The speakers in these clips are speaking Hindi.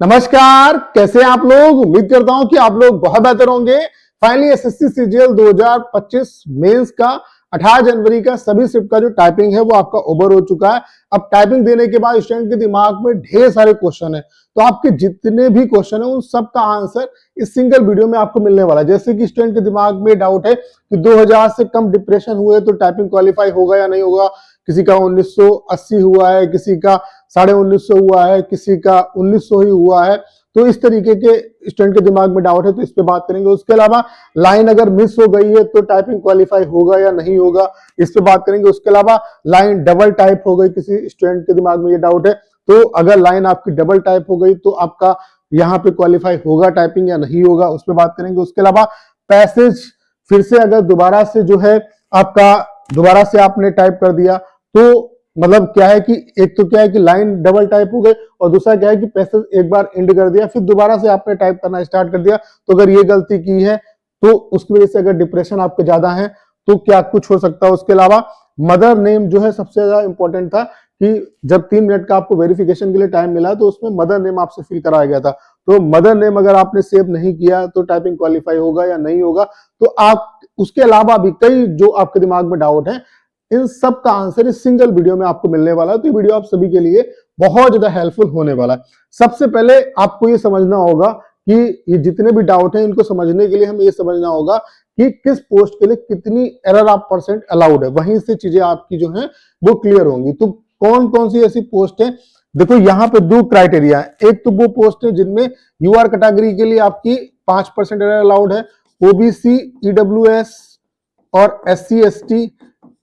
नमस्कार, कैसे हैं आप लोग। उम्मीद करता हूं कि आप लोग बहुत बेहतर होंगे। फाइनली एसएससी सीजीएल 2025 मेंस का 18 जनवरी का सभी शिफ्ट का जो टाइपिंग है वो आपका ओवर हो चुका है। अब टाइपिंग देने के बाद स्टूडेंट के दिमाग में ढेर सारे क्वेश्चन है, तो आपके जितने भी क्वेश्चन है उन सब का आंसर इस सिंगल वीडियो में आपको मिलने वाला है। जैसे कि स्टूडेंट के दिमाग में डाउट है कि 2000 से कम डिप्रेशन हुए तो टाइपिंग क्वालिफाई होगा या नहीं होगा। किसी का 1980 हुआ है, किसी का 1950 हुआ है, किसी का 1900 ही हुआ है। तो इस तरीके के स्टूडेंट के दिमाग में डाउट है, तो इस पे बात करेंगे। उसके अलावा लाइन अगर मिस हो गई है तो टाइपिंग क्वालिफाई होगा या नहीं होगा, इस पे बात करेंगे। उसके अलावा लाइन डबल टाइप हो गई, किसी स्टूडेंट के दिमाग में ये डाउट है, तो अगर लाइन आपकी डबल टाइप हो गई तो आपका यहाँ पे क्वालिफाई होगा टाइपिंग या नहीं होगा, उस पर बात करेंगे। उसके अलावा पैसेज फिर से अगर दोबारा से जो है आपका दोबारा से आपने टाइप कर दिया तो मतलब क्या है कि एक तो क्या है कि लाइन डबल टाइप हो गई, और दूसरा क्या है कि पैसेज एक बार एंड कर दिया फिर दोबारा से आपने टाइप करना स्टार्ट कर दिया। तो अगर ये गलती की है तो उसकी वजह से अगर डिप्रेशन आपके ज्यादा है तो क्या कुछ हो सकता है। उसके अलावा मदर नेम जो है सबसे ज्यादा इंपॉर्टेंट था कि जब 3 मिनट का आपको वेरिफिकेशन के लिए टाइम मिला तो उसमें मदर नेम आपसे फिल कराया गया था। तो मदर नेम अगर आपने सेव नहीं किया तो टाइपिंग क्वालिफाई होगा या नहीं होगा। तो आप उसके अलावा भी कई जो आपके दिमाग में डाउट है, इन सब का आंसर इस सिंगल वीडियो में आपको मिलने वाला है। तो ये वीडियो आप सभी के लिए बहुत ज्यादा हेल्पफुल होने वाला है। सबसे पहले आपको ये समझना होगा कि ये जितने भी डाउट हैं इनको समझने के लिए हमें ये समझना होगा कि किस पोस्ट के लिए कितनी एरर आप परसेंट अलाउड है, वहीं से चीजें आपकी जो है वो क्लियर होंगी। तो कौन कौन सी ऐसी पोस्ट है, देखो यहाँ पे 2 क्राइटेरिया है। एक तो वो पोस्ट है जिनमें यूआर कैटेगरी के लिए आपकी 5% एरर अलाउड है, ओबीसी, ईडब्ल्यूएस और एससी एसटी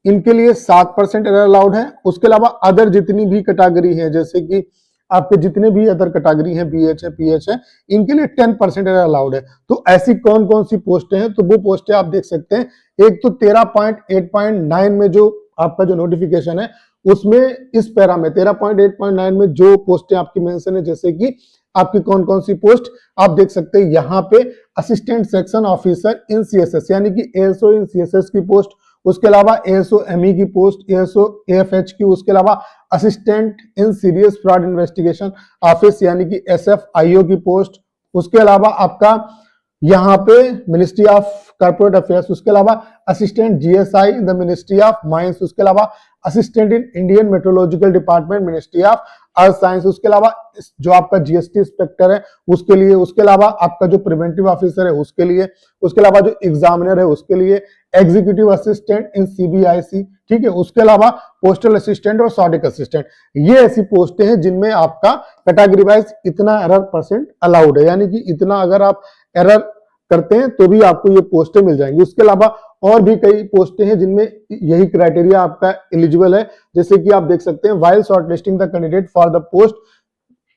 इनके लिए 7% एरर अलाउड है। उसके अलावा अदर जितनी भी कैटेगरी है, जैसे कि आपके जितने भी अदर कैटेगरी है, बीएच है, पीएच है, इनके लिए 10% एरर अलाउड है। तो ऐसी कौन कौन सी पोस्टें हैं, तो वो पोस्टें आप देख सकते हैं। एक तो 13.8.9 में जो आपका जो नोटिफिकेशन है उसमें इस पैरा में 13.8.9 में जो पोस्टें आपकी मेंशन है, जैसे कि आपकी कौन कौन सी पोस्ट आप देख सकते हैं यहाँ पे। Assistant section officer in CSS यानी कि एएसओ इन सीएसएस की पोस्ट, उसके अलावा एएसओ एमई की पोस्ट, एएसओ एएफएच की, उसके अलावा असिस्टेंट इन सीरियस फ्रॉड इन्वेस्टिगेशन ऑफिस यानी कि एसएफआईओ की पोस्ट, उसके अलावा आपका यहाँ पे मिनिस्ट्री ऑफ कॉर्पोरेट अफेयर्स, उसके अलावा assistant GSI in the ministry of mines, उसके अलावा assistant in Indian metrological department ministry of earth science, उसके अलावा जो आपका जीएसटी इंस्पेक्टर है उसके लिए, उसके अलावा आपका जो प्रिवेंटिव ऑफिसर है उसके लिए, उसके अलावा जो एग्जामिनर है उसके लिए, एग्जीक्यूटिव असिस्टेंट इन सीबीआईसी, ठीक है, उसके अलावा पोस्टल असिस्टेंट और सॉडिक असिस्टेंट। ये ऐसी पोस्टें हैं जिनमें आपका कैटेगरी वाइज इतना एरर परसेंट अलाउड है, यानी कि इतना अगर आप एरर करते हैं तो भी आपको ये पोस्टें मिल जाएंगी। उसके अलावा और भी कई पोस्टें हैं जिनमें यही क्राइटेरिया आपका एलिजिबल है, जैसे कि आप देख सकते हैं while shortlisting the candidate for the post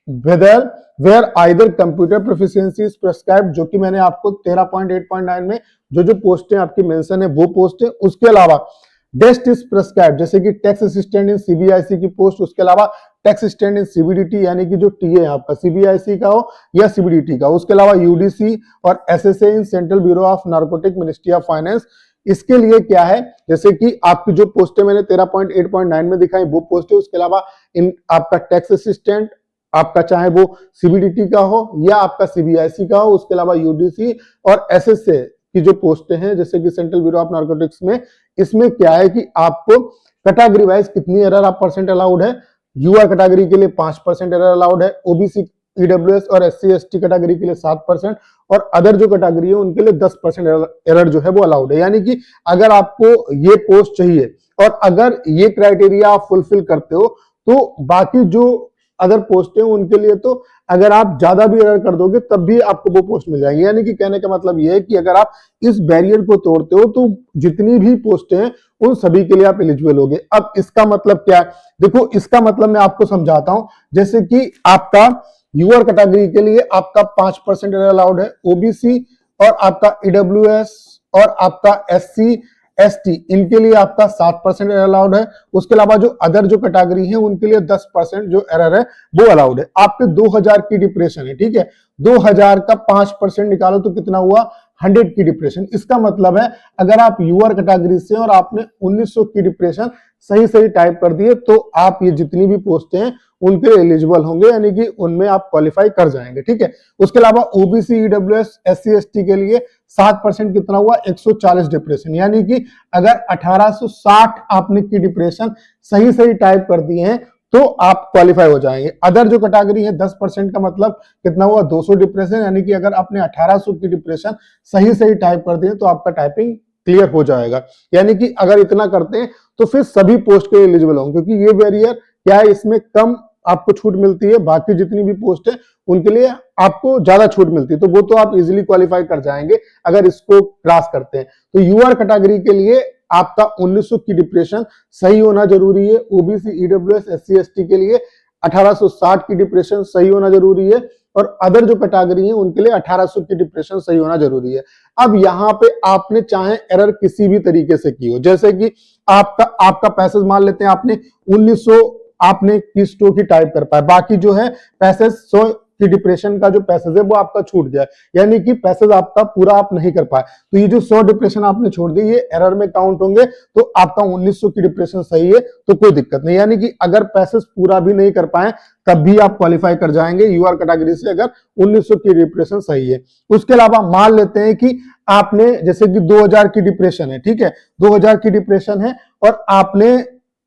whether where either computer proficiency is prescribed, जो कि मैंने आपको 13.8.9 में जो जो पोस्टें आपकी मेंशन है वो पोस्ट है। उसके अलावा डेस्ट इज प्रिस्क्राइब्ड, जैसे कि टैक्स असिस्टेंट इन सीबीआईसी की पोस्ट, उसके अलावा टैक्स असिस्टेंट इन सीबीडीटी यानी कि जो टीए है आपका सीबीआईसी का हो या सीबीडीटी का, उसके अलावा यूडीसी और SSA in central bureau of narcotic ministry of finance. इसके लिए क्या है, जैसे कि आपकी जो पोस्टें मैंने 13.8.9 में दिखाई वो पोस्ट है। उसके अलावा इन आपका टैक्स असिस्टेंट आपका चाहे वो सीबीडीटी का हो या आपका सीबीआईसी का हो, उसके अलावा यूडीसी और एसएसए की जो पोस्टें हैं जैसे कि सेंट्रल ब्यूरो ऑफ नार्कोटिक्स में, इसमें क्या है कि आपको कैटेगरी वाइज कितनी एरर आप परसेंट अलाउड है। यूआर कैटेगरी के लिए 5% एरर अलाउड है, ओबीसी, ईडब्ल्यूएस और एससी एसटी कैटेगरी के लिए 7% और अदर जो कैटेगरी है उनके लिए 10% एरर जो है वो अलाउड है। यानी कि अगर आपको ये पोस्ट चाहिए और अगर ये क्राइटेरिया आप फुलफिल करते हो तो बाकी जो अदर पोस्ट है उनके लिए तो अगर आप ज्यादा भी एरर कर दोगे तब भी आपको वो पोस्ट मिल जाएगी। यानी कि कहने का मतलब ये है कि अगर आप इस बैरियर को तोड़ते हो तो जितनी भी पोस्टें हैं उन सभी के लिए आप एलिजिबल होगे। अब इसका मतलब क्या है, देखो इसका मतलब मैं आपको समझाता हूं। जैसे कि आपका यूआर कैटेगरी के लिए आपका 5% एरर अलाउड है, ओबीसी और आपका ईडब्ल्यूएस और आपका एससी एसटी इनके लिए आपका 7% एरर अलाउड है। उसके अलावा जो अदर जो कैटेगरी है उनके लिए 10% जो एरर है वो अलाउड है। आपके 2000 की डिप्रेशन है, ठीक है, 2000 का 5% निकालो तो कितना हुआ, 100 की डिप्रेशन। इसका मतलब है अगर आप यूआर कैटेगरी से और आपने 1900 की डिप्रेशन सही सही टाइप कर दिए तो आप ये जितनी भी पोस्टें हैं उनके एलिजिबल होंगे, यानी कि उनमें आप क्वालिफाई कर जाएंगे। ठीक है, उसके अलावा ओबीसी, ईडब्ल्यूएस, एससी, एसटी के लिए 7% कितना हुआ, 140 डिप्रेशन, यानी कि अगर 1860 आपने की डिप्रेशन सही सही टाइप कर दिए हैं तो आप क्वालिफाई हो जाएंगे। अदर जो कैटेगरी है 10% का मतलब कितना हुआ, 200 डिप्रेशन, यानी कि अगर आपने 1800 की डिप्रेशन सही सही टाइप कर दिए तो आपका टाइपिंग क्लियर हो जाएगा। यानी कि अगर इतना करते हैं तो फिर सभी पोस्ट के एलिजिबल होंगे, क्योंकि ये बैरियर क्या है, इसमें कम आपको छूट मिलती है, बाकी जितनी भी पोस्ट है उनके लिए आपको ज्यादा छूट मिलती है, तो वो तो आप इजीली क्वालिफाई कर जाएंगे अगर इसको क्रॉस करते हैं। तो यूआर कैटेगरी के लिए आपका 1900 की डिप्रेशन सही होना जरूरी है। ओबीसी, ईडब्ल्यूएस, एससी, एसटी के लिए 1860 की डिप्रेशन सही होना जरूरी है, और अदर जो कैटेगरी है उनके लिए 1800 की डिप्रेशन सही होना जरूरी है। अब यहाँ पे आपने चाहे एरर किसी भी तरीके से की हो, जैसे कि आपका पैसेज मान लेते हैं आपने 1900 आपने किस टो की टाइप कर पाए, बाकी जो है पैसेज 100 की डिप्रेशन का जो पैसेज है वो आपका छूट गया, यानी कि पैसेज आपका पूरा आप नहीं कर पाए, तो ये जो 100 डिप्रेशन आपने छोड़ दी ये एरर में काउंट होंगे, तो आपका 1900 की डिप्रेशन सही है तो कोई दिक्कत नहीं। यानी कि अगर पैसेज पूरा भी नहीं कर पाए तब भी आप क्वालिफाई कर जाएंगे यूआर कैटेगरी से, अगर 1900 की डिप्रेशन सही है। उसके अलावा मान लेते हैं कि आपने जैसे कि 2000 की डिप्रेशन है, ठीक है, 2000 की डिप्रेशन है और आपने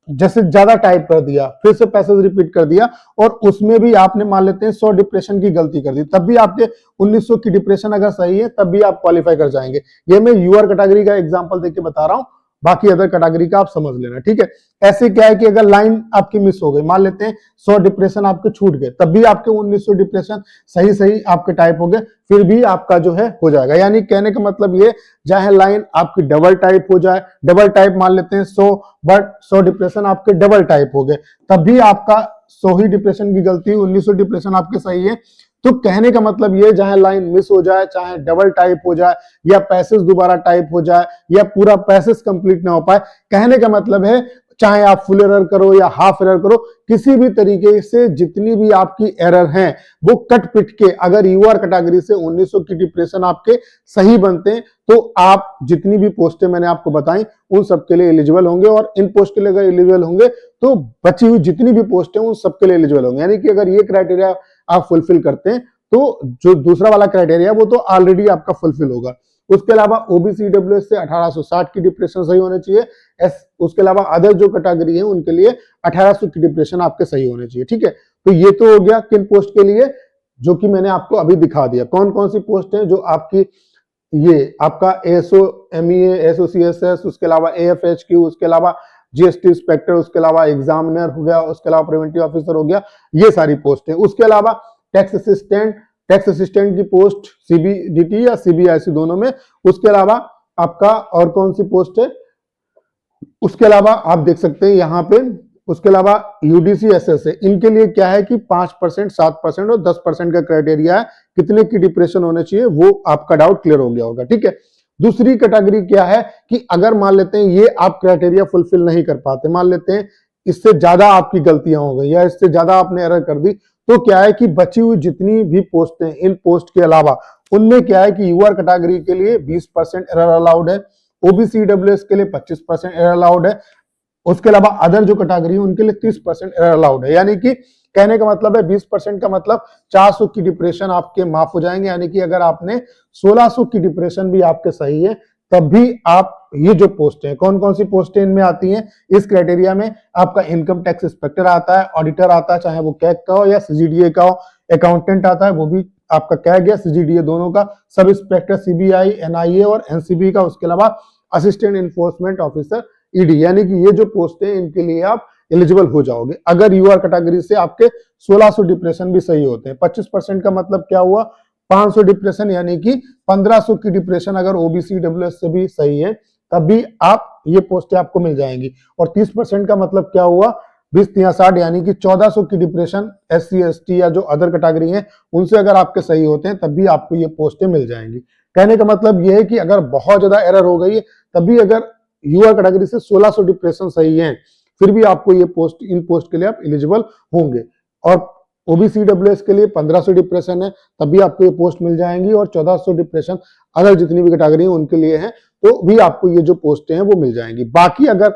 जैसे ज्यादा टाइप कर दिया, फिर से पैसेज रिपीट कर दिया और उसमें भी आपने मान लेते हैं 100 डिप्रेशन की गलती कर दी, तब भी आपके 1900 की डिप्रेशन अगर सही है तब भी आप क्वालिफाई कर जाएंगे। ये मैं यूआर कैटेगरी का एग्जांपल देके बता रहा हूं, बाकी अदर कैटेगरी का आप समझ लेना। ठीक है, ऐसे क्या है कि अगर लाइन आपकी मिस हो गई, मान लेते हैं 100 डिप्रेशन आपके छूट गए, तब भी आपके 1900 डिप्रेशन सही सही आपके टाइप हो गए, फिर भी आपका जो है हो जाएगा। यानी कहने का मतलब ये, चाहे लाइन आपकी डबल टाइप हो जाए, डबल टाइप मान लेते हैं 100, बट 100 डिप्रेशन आपके डबल टाइप हो गए, तब भी आपका 100 ही डिप्रेशन की गलती, 1900 डिप्रेशन आपके सही है। तो कहने का मतलब ये, चाहे लाइन मिस हो जाए, चाहे डबल टाइप हो जाए, या पैसेज दोबारा टाइप हो जाए, या पूरा पैसेज कंप्लीट ना हो पाए, कहने का मतलब है चाहे आप फुल एरर करो या हाफ एरर करो, किसी भी तरीके से जितनी भी आपकी एरर हैं वो कट पिट के अगर यूआर कैटेगरी से 1900 की डिप्रेशन आपके सही बनते हैं तो आप जितनी भी पोस्टें मैंने आपको बताई उन सब के लिए एलिजिबल होंगे, और इन पोस्ट के लिए अगर एलिजिबल होंगे तो बची हुई जितनी भी पोस्टें उन सब के लिए एलिजिबल होंगे। यानी कि अगर ये क्राइटेरिया आप फुलफिल करते हैं तो जो दूसरा वाला क्राइटेरिया वो तो ऑलरेडी आपका फुलफिल होगा। उसके अलावा ओबीसी, ईडब्ल्यूएस से 1860 की डिप्रेशन सही होने चाहिए। उसके अलावा अदर जो कैटेगरी है उनके लिए 1800 की डिप्रेशन आपके सही होने चाहिए। ठीक है, तो ये तो हो गया किन पोस्ट के लिए, जो कि मैंने आपको अभी दिखा दिया कौन कौन सी पोस्ट है जो आपकी, ये आपका एएसओ, एमईए, एसओसीएसएस, उसके अलावा एएफएचक्यू, उसके अलावा जीएसटी इंस्पेक्टर, उसके अलावा एग्जामिनर हो गया, उसके अलावा प्रिवेंटिव ऑफिसर हो गया, ये सारी पोस्ट है। उसके अलावा टैक्स असिस्टेंट की पोस्ट सीबीडीटी या सीबीआईसी दोनों में। उसके अलावा आपका और कौन सी पोस्ट है, उसके अलावा आप देख सकते हैं यहाँ पे, उसके अलावा यूडीसी एसएस है, इनके लिए क्या है कि 5%, 7% और 10% का क्राइटेरिया है, कितने की डिप्रेशन होने चाहिए, वो आपका डाउट क्लियर हो गया होगा। ठीक है, दूसरी कैटेगरी क्या है कि अगर मान लेते हैं ये आप क्राइटेरिया फुलफिल नहीं कर पाते, मान लेते हैं इससे ज्यादा आपकी गलतियां हो गई या इससे ज्यादा आपने एरर कर दी, तो क्या है कि बची हुई जितनी भी पोस्ट हैं इन पोस्ट के अलावा उनमें क्या है कि यूआर कैटेगरी के लिए 20% एरर अलाउड है, ओबीसी, ईडब्ल्यूएस के लिए 25% एरर अलाउड है, उसके अलावा अदर जो कैटेगरी है उनके लिए 30% एरर अलाउड है। यानी कि कहने का मतलब है 20% का मतलब 400 की डिप्रेशन आपके माफ हो जाएंगे। यानी कि अगर आपने 1600 की डिप्रेशन भी आपके सही है तब भी आप ये जो पोस्ट है, कौन कौन सी पोस्टें इनमें आती हैं इस क्राइटेरिया में, आपका इनकम टैक्स इंस्पेक्टर आता है, ऑडिटर आता है, चाहे वो कैग का हो या सीजीडीए का हो, अकाउंटेंट आता है, वो भी आपका कैग या सीजीडीए दोनों का, सब इंस्पेक्टर सीबीआई, एनआईए और एनसीबी का, उसके अलावा असिस्टेंट एनफोर्समेंट ऑफिसर ईडी। यानी कि ये जो पोस्ट है इनके लिए आप एलिजिबल हो जाओगे अगर यूआर कैटेगरी से आपके 1600 डिप्रेशन भी सही होते हैं। 25% का मतलब क्या हुआ, 500 डिप्रेशन, यानी कि 1500 की डिप्रेशन अगर ओबीसी, डब्ल्यूएस से भी सही है तब भी आप ये पोस्टें आपको मिल जाएंगी। और 30% का मतलब क्या हुआ, 20-60 यानी कि 1400 की डिप्रेशन एससी, एसटी या जो अदर कैटेगरी है उनसे अगर आपके सही होते हैं तब भी आपको ये पोस्टें मिल जाएंगी। कहने का मतलब ये है कि अगर बहुत ज्यादा एरर हो गई है तभी अगर यूआर कैटेगरी से 1600 डिप्रेशन सही है फिर भी आपको ये पोस्ट, इन पोस्ट के लिए आप एलिजिबल होंगे। और OBCWS के लिए 1500 डिप्रेशन है, तभी आपको ये पोस्ट मिल जाएंगी, और 1400 डिप्रेशन अदर जितनी भी कैटेगरी है उनके लिए है, तो भी आपको ये जो पोस्टें हैं वो मिल जाएंगी। बाकी अगर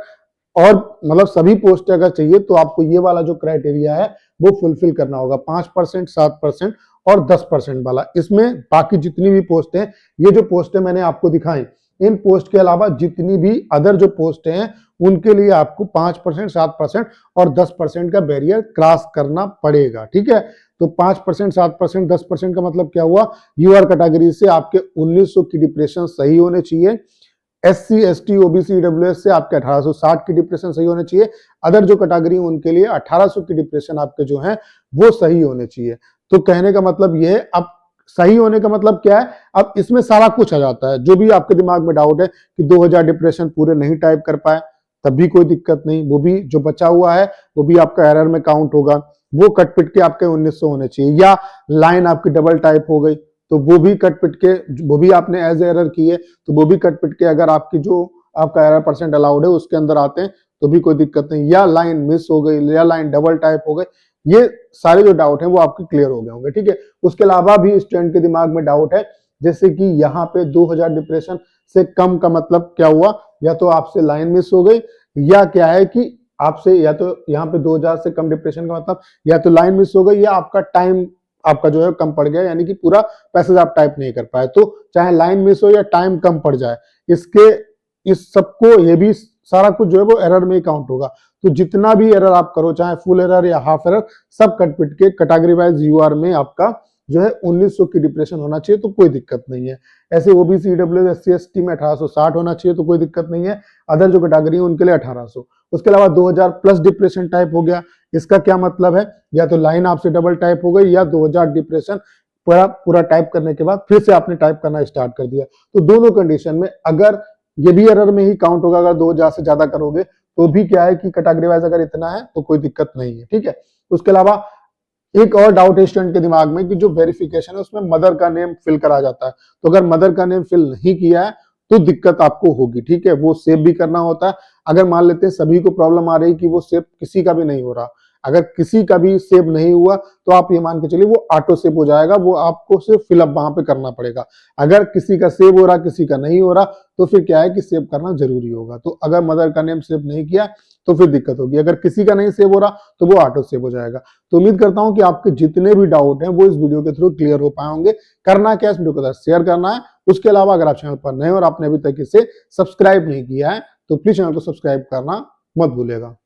और मतलब सभी पोस्ट अगर चाहिए तो आपको ये वाला जो क्राइटेरिया है वो फुलफिल करना होगा, 5%, 7% और 10% वाला। इसमें बाकी जितनी भी पोस्ट हैं, ये जो पोस्ट है मैंने आपको दिखाई, इन पोस्ट के अलावा जितनी भी अदर जो पोस्ट हैं उनके लिए आपको 5%, 7% और 10% का बैरियर क्रॉस करना पड़ेगा। ठीक है, तो 5%, 7%, 10% का मतलब क्या हुआ, यूआर कैटेगरी से आपके 1900 की डिप्रेशन सही होने चाहिए, SC, ST, OBC, EWS से आपके 1860 की डिप्रेशन सही होने चाहिए, अदर जो कैटेगरी उनके लिए 1800 की डिप्रेशन आपके जो है वो सही होने चाहिए। तो कहने का मतलब ये है, अब सही होने का मतलब क्या है, अब इसमें सारा कुछ आ जाता है। जो भी आपके दिमाग में डाउट है कि 2000 डिप्रेशन पूरे नहीं टाइप कर पाए, तब भी कोई दिक्कत नहीं, वो भी जो बचा हुआ है वो भी आपका एरर में काउंट होगा, वो कट पिट के आपके 1900 होने चाहिए। या लाइन आपकी डबल टाइप हो गई तो वो भी कट पिट के, वो भी आपने एज एरर की है तो वो भी कट पिट के अगर आपकी जो आपका एरर परसेंट अलाउड है उसके अंदर आते हैं तो भी कोई दिक्कत नहीं। या लाइन मिस हो गई, या लाइन डबल टाइप हो गई, ये सारे जो डाउट है वो आपके क्लियर हो गए होंगे। ठीक है, उसके अलावा भी स्टूडेंट के दिमाग में डाउट है, जैसे कि यहाँ पे 2000 डिप्रेशन से कम का मतलब क्या हुआ, या तो आपसे लाइन मिस हो गई, या क्या है कि आपसे या तो यहाँ पे 2000 से कम डिप्रेशन का मतलब या तो लाइन मिस हो गई, या आपका टाइम आपका जो है कम पड़ गया, यानी कि पूरा पैसेज आप टाइप नहीं कर पाए। तो चाहे लाइन मिस हो या टाइम कम पड़ जाए, इसके इस सबको ये भी सारा कुछ जो है वो एरर में ही काउंट होगा। तो जितना भी एरर आप करो, चाहे फुल एरर या हाफ एरर, सब कट पिट के कैटेगरी वाइज यूआर में आपका जो है 1900 की डिप्रेशन होना चाहिए, तो कोई दिक्कत नहीं है। ऐसे OBC, EWS, SC, ST में 1860 होना चाहिए, तो कोई दिक्कत नहीं है। अदर जो कैटेगरी है उनके लिए 1800। उसके अलावा 2000 प्लस डिप्रेशन टाइप हो गया, इसका क्या मतलब है, या तो लाइन आपसे डबल टाइप हो गई, या 2000 डिप्रेशन पूरा पूरा टाइप करने के बाद फिर से आपने टाइप करना स्टार्ट कर दिया। तो दोनों कंडीशन में अगर ये भी एरर में ही काउंट होगा, अगर 2000 से ज्यादा करोगे तो भी क्या है कि कैटेगरी वाइज अगर इतना है तो कोई दिक्कत नहीं है। ठीक है, उसके अलावा एक और डाउट है स्टूडेंट के दिमाग में कि जो वेरिफिकेशन है उसमें मदर का नेम फिल करा जाता है, तो अगर मदर का नेम फिल नहीं किया है तो दिक्कत आपको होगी। ठीक है, वो सेव भी करना होता है। अगर मान लेते हैं सभी को प्रॉब्लम आ रही कि वो सेव किसी का भी नहीं हो रहा, अगर किसी का भी सेव नहीं हुआ तो आप ये मान के चलिए वो ऑटो सेव हो जाएगा, वो आपको सिर्फ फिलअप वहां पे करना पड़ेगा। अगर किसी का सेव हो रहा किसी का नहीं हो रहा तो फिर क्या है कि सेव करना जरूरी होगा। तो अगर मदर का नेम सेव नहीं किया तो फिर दिक्कत होगी, अगर किसी का नहीं सेव हो रहा तो वो ऑटो सेव हो जाएगा। तो उम्मीद करता हूं कि आपके जितने भी डाउट हैं वो इस वीडियो के थ्रू क्लियर हो पाए होंगे। करना क्या है, इस वीडियो को शेयर करना है। उसके अलावा अगर आप चैनल पर नए और आपने अभी तक इसे सब्सक्राइब नहीं किया है तो प्लीज चैनल को सब्सक्राइब करना मत भूलिएगा।